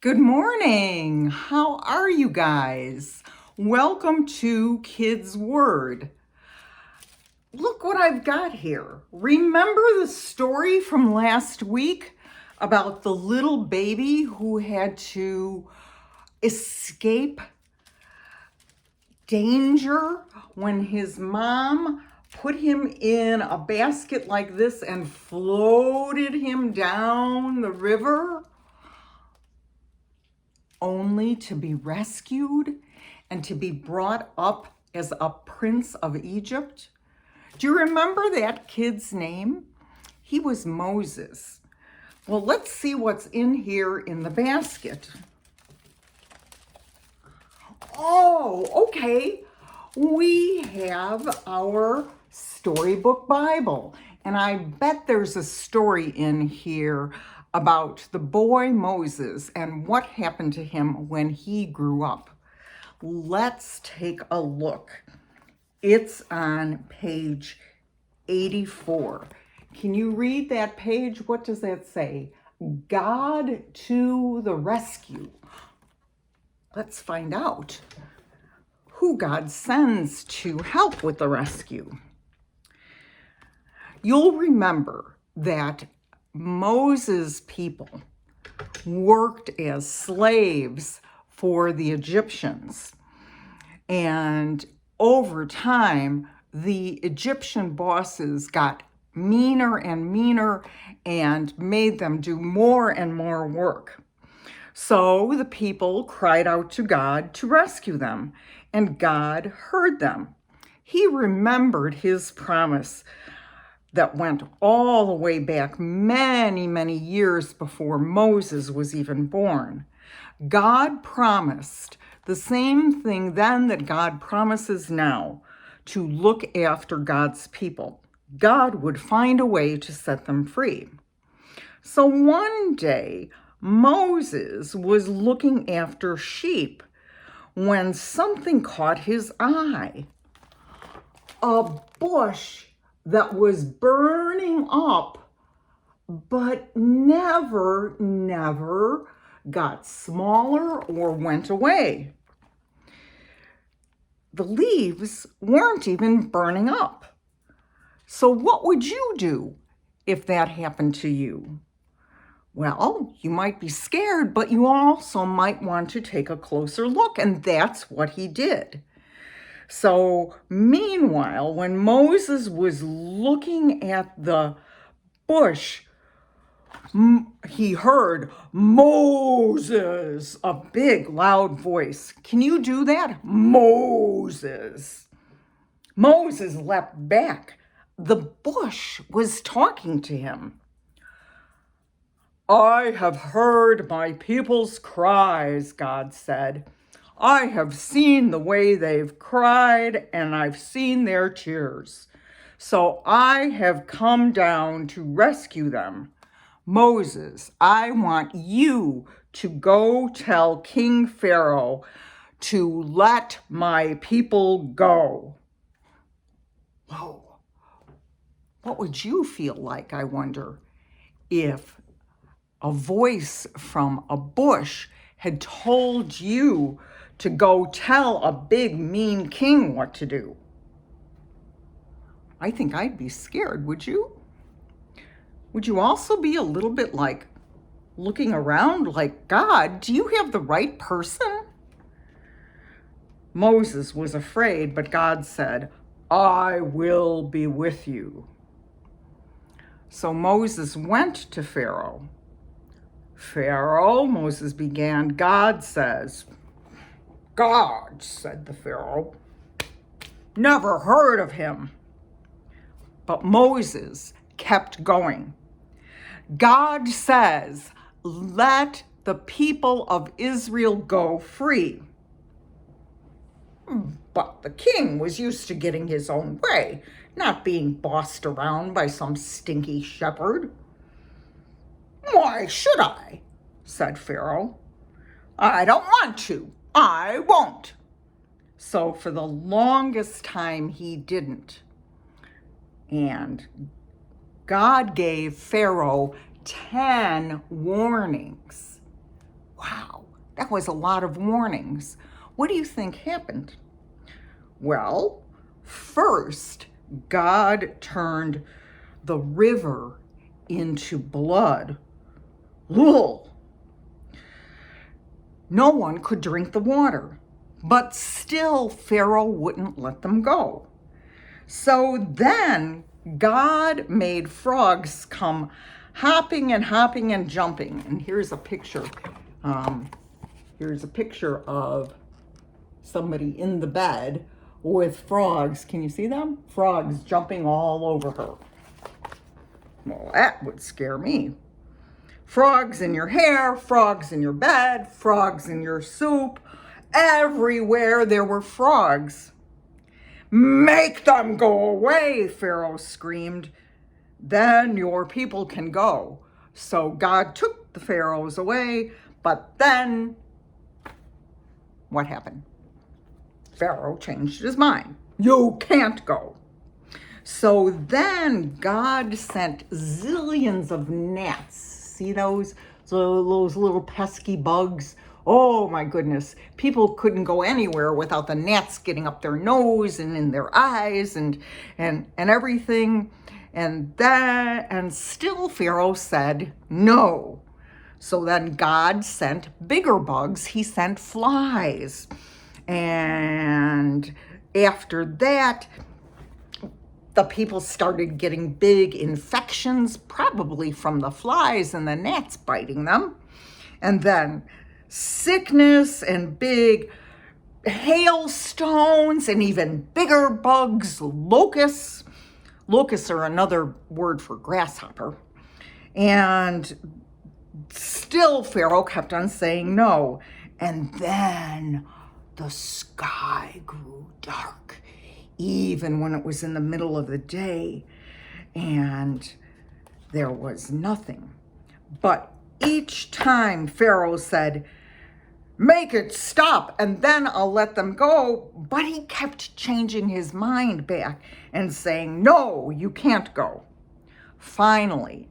Good morning. How are you guys? Welcome to Kids Word. Look what I've got here. Remember the story from last week about the little baby who had to escape danger when his mom put him in a basket like this and floated him down the river, only to be rescued and to be brought up as a prince of Egypt? Do you remember that kid's name? He was Moses. Well, let's see what's in here in the basket. Oh, okay. We have our storybook Bible, and I bet there's a story in here about the boy Moses and what happened to him when he grew up. Let's take a look. It's on page 84. Can you read that page? What does that say? God to the rescue. Let's find out who God sends to help with the rescue. You'll remember that Moses' people worked as slaves for the Egyptians. And over time, the Egyptian bosses got meaner and meaner and made them do more and more work. So the people cried out to God to rescue them, and God heard them. He remembered his promise that went all the way back many, many years before Moses was even born. God promised the same thing then that God promises now, to look after God's people. God would find a way to set them free. So one day, Moses was looking after sheep when something caught his eye. A bush that was burning up, but never got smaller or went away. The leaves weren't even burning up. So what would you do if that happened to you? Well, you might be scared, but you also might want to take a closer look, and that's what he did. So meanwhile, when Moses was looking at the bush, he heard Moses, a big loud voice. Can you do that? Moses. Moses leapt back. The bush was talking to him. I have heard my people's cries, God said. I have seen the way they've cried, and I've seen their tears. So I have come down to rescue them. Moses, I want you to go tell King Pharaoh to let my people go. Whoa. What would you feel like, I wonder, if a voice from a bush had told you to go tell a big, mean king what to do? I think I'd be scared, would you? Would you also be a little bit like looking around like, God, do you have the right person? Moses was afraid, but God said, I will be with you. So Moses went to Pharaoh. Pharaoh, Moses began, God says. God, said the Pharaoh. Never heard of him. But Moses kept going. God says, let the people of Israel go free. But the king was used to getting his own way, not being bossed around by some stinky shepherd. Why should I? Said Pharaoh. I don't want to. I won't. So for the longest time, he didn't. And God gave Pharaoh 10 warnings. Wow, that was a lot of warnings. What do you think happened? Well, first, God turned the river into blood. Ugh. No one could drink the water, but still Pharaoh wouldn't let them go. So then God made frogs come hopping and hopping and jumping. And here's a picture. Here's a picture of somebody in the bed with frogs. Can you see them? Frogs jumping all over her. Well, that would scare me. Frogs in your hair, frogs in your bed, frogs in your soup. Everywhere there were frogs. Make them go away, Pharaoh screamed. Then your people can go. So God took the pharaohs away, but then what happened? Pharaoh changed his mind. You can't go. So then God sent zillions of gnats. See those little pesky bugs? Oh my goodness. People couldn't go anywhere without the gnats getting up their nose and in their eyes and everything. And still Pharaoh said no. So then God sent bigger bugs. He sent flies. And after that, the people started getting big infections, probably from the flies and the gnats biting them. And then sickness and big hailstones and even bigger bugs, locusts. Locusts are another word for grasshopper. And still Pharaoh kept on saying no. And then the sky grew dark, even when it was in the middle of the day, and there was nothing. But each time Pharaoh said, make it stop, and then I'll let them go. But he kept changing his mind back and saying, no, you can't go. Finally,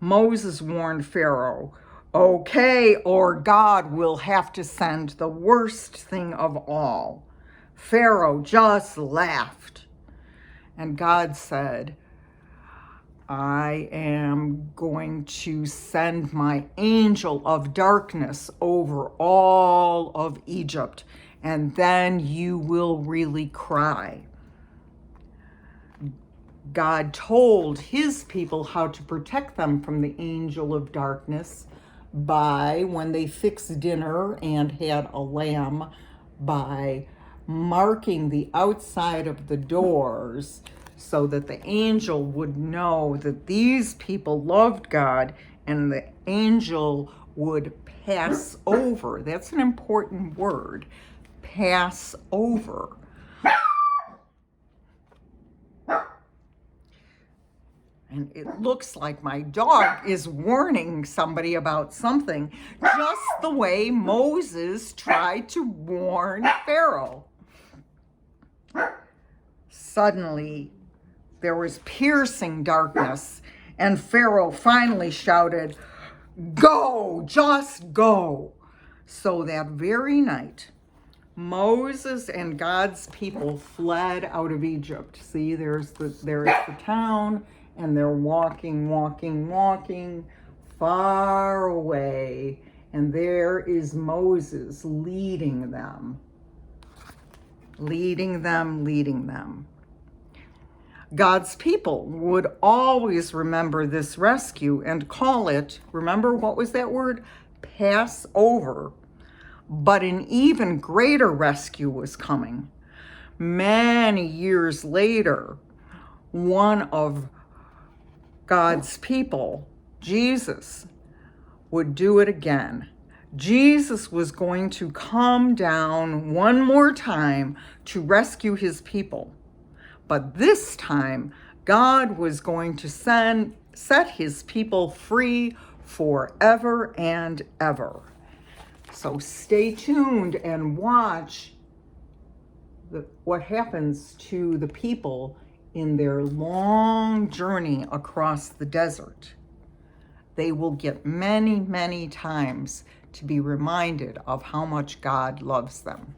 Moses warned Pharaoh, okay, or God will have to send the worst thing of all. Pharaoh just laughed. And God said, I am going to send my angel of darkness over all of Egypt, and then you will really cry. God told his people how to protect them from the angel of darkness by, when they fixed dinner and had a lamb, by marking the outside of the doors so that the angel would know that these people loved God, and the angel would pass over. That's an important word, pass over. And it looks like my dog is warning somebody about something, just the way Moses tried to warn Pharaoh. Suddenly, there was piercing darkness, and Pharaoh finally shouted, go, just go. So that very night, Moses and God's people fled out of Egypt. See, there's the town, and they're walking far away, and there is Moses leading them. God's people would always remember this rescue and call it, remember what was that word? Passover. But an even greater rescue was coming. Many years later, one of God's people, Jesus, would do it again. Jesus was going to come down one more time to rescue his people. But this time, God was going to set his people free forever and ever. So stay tuned and watch what happens to the people in their long journey across the desert. They will get many, many times to be reminded of how much God loves them.